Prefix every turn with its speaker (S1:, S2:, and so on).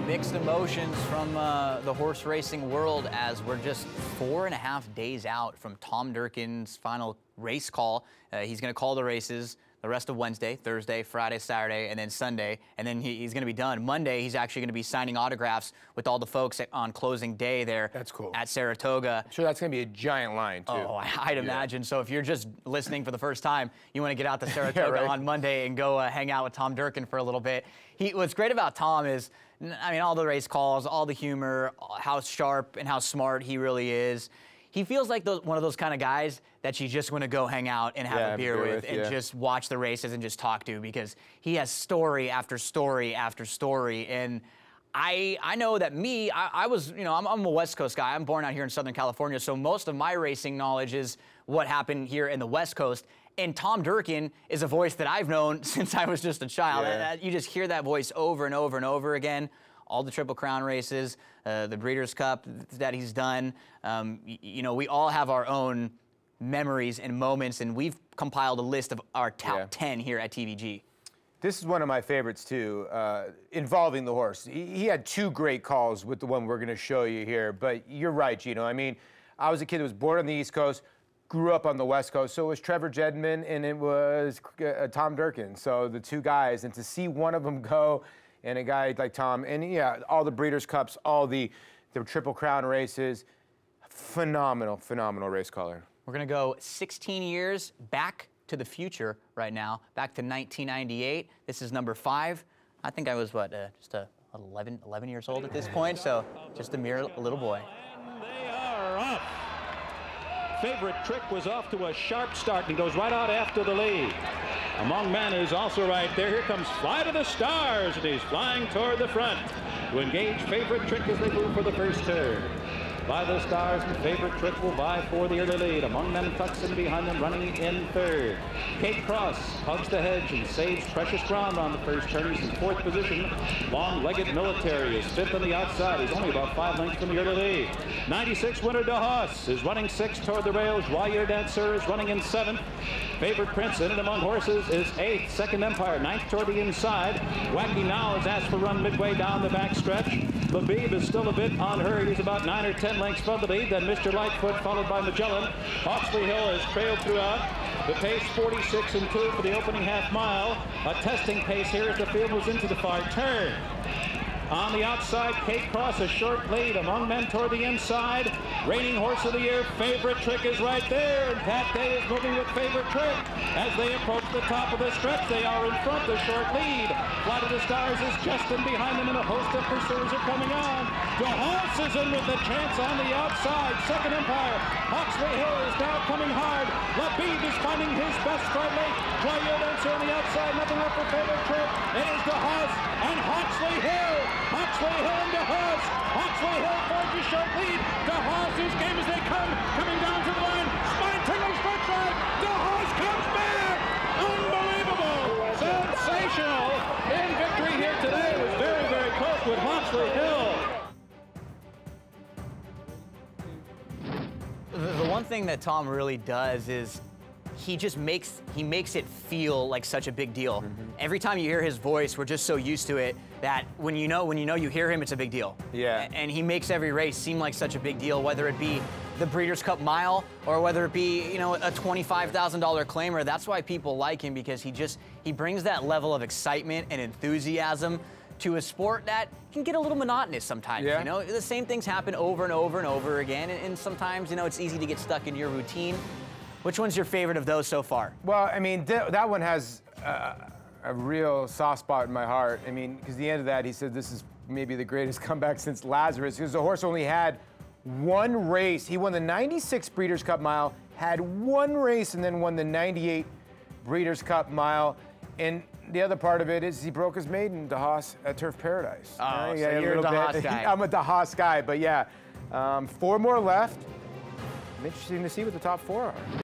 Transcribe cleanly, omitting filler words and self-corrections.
S1: Mixed emotions from the horse racing world as we're just 4.5 days out from Tom Durkin's final race call. He's going to call the races the rest of Wednesday, Thursday, Friday, Saturday, and then Sunday, and then he's going to be done. Monday, he's actually going to be signing autographs with all the folks on closing day there.
S2: That's cool.
S1: At Saratoga.
S2: I'm sure that's going to be a giant line, too.
S1: Oh, I'd imagine. So if you're just listening for the first time, you want to get out to Saratoga
S2: right.
S1: on Monday and go hang out with Tom Durkin for a little bit. What's great about Tom is, I mean, all the race calls, all the humor, how sharp and how smart he really is. He feels like one of those kind of guys that you just want to go hang out and have a beer with and just watch the races and just talk to, because he has story after story after story. And I know that I was, you know, I'm a West Coast guy. I'm born out here in Southern California, so most of my racing knowledge is what happened here in the West Coast. And Tom Durkin is a voice that I've known since I was just a child.
S2: Yeah.
S1: You just hear that voice over and over and over again. All the Triple Crown races, the Breeders' Cup that he's done. You know, we all have our own memories and moments, and we've compiled a list of our top 10 here at TVG.
S2: This is one of my favorites, too, involving the horse. He had two great calls with the one we're going to show you here, but you're right, Gino. I mean, I was a kid that was born on the East Coast, grew up on the West Coast, so it was Trevor Jedman and it was Tom Durkin. So the two guys, and to see one of them go, and a guy like Tom, and yeah, all the Breeders' Cups, all the Triple Crown races, phenomenal, phenomenal race caller.
S1: We're going to go 16 years back to the future right now, back to 1998. This is number 5. I think I was, what, just 11 years old at this point, so just a mere little boy.
S3: And they are off. Favorite Trick was off to a sharp start and goes right out after the lead. Among Men is also right there. Here comes Fly to the Stars, and he's flying toward the front to engage Favorite Trick as they move for the first turn. Fly to the Stars and Favorite Trick will vie for the early lead. Among Men tucks in behind them, running in third. Kate Cross hugs the hedge and saves precious ground on the first turn. He's in 4th position. Long-legged Military is 5th on the outside. He's only about 5 lengths from the early lead. 96 winner DeHaas is running 6th toward the rails. Wire Dancer is running in 7th. Favorite Prince in it among horses is 8th. Second Empire 9th toward the inside. Wacky Now is asked for run midway down the back stretch. Labib is still a bit on her. He's about 9 or 10 lengths from the lead. Then Mr. Lightfoot followed by Magellan. Hawksley Hill has trailed throughout. The pace 46 and 2 for the opening half mile. A testing pace here as the field moves into the far turn. On the outside, Kate Cross, a short lead. Among Men toward the inside. Reigning Horse of the Year, Favorite Trick is right there. And Pat Day is moving with Favorite Trick. As they approach the top of the stretch, they are in front, the short lead. Fly to the Stars is just in behind them, and a host of pursuers are coming on. DeHaas is in with a chance on the outside. Second Empire. Hawksley Hill is now coming hard. Labib is finding his best start late. Joyeux Dancer on the outside, nothing left for Favorite Trick. It is DeHaas and Hawksley Hill. Hawksley Hill and DeHaas. Hawksley Hill forged a short lead. DeHaas, whose game as they come, coming down to the line. Spine tingling straight drive. DeHaas comes back. Unbelievable. Sensational. In victory here today. It was very, very close with Hawksley Hill.
S1: The one thing that Tom really does is he makes it feel like such a big deal. Every time you hear his voice, we're just so used to it that when you know you hear him, it's a big deal.
S2: Yeah.
S1: And he makes every race seem like such a big deal, whether it be the Breeders' Cup Mile or whether it be, you know, a $25,000 claimer. That's why people like him, because he brings that level of excitement and enthusiasm to a sport that can get a little monotonous sometimes. You know, the same things happen over and over and over again, and sometimes, you know, it's easy to get stuck in your routine. Which one's your favorite of those so far?
S2: Well, I mean, that one has a real soft spot in my heart. I mean, because at the end of that, he said this is maybe the greatest comeback since Lazarus, because the horse only had one race. He won the 96 Breeders' Cup Mile, had one race, and then won the 98 Breeders' Cup Mile. And the other part of it is he broke his maiden, DeHaas, at Turf Paradise.
S1: Oh, so you're a DeHaas guy.
S2: I'm a DeHaas guy, but yeah. 4 more left. I'm interested to see what the top 4 are.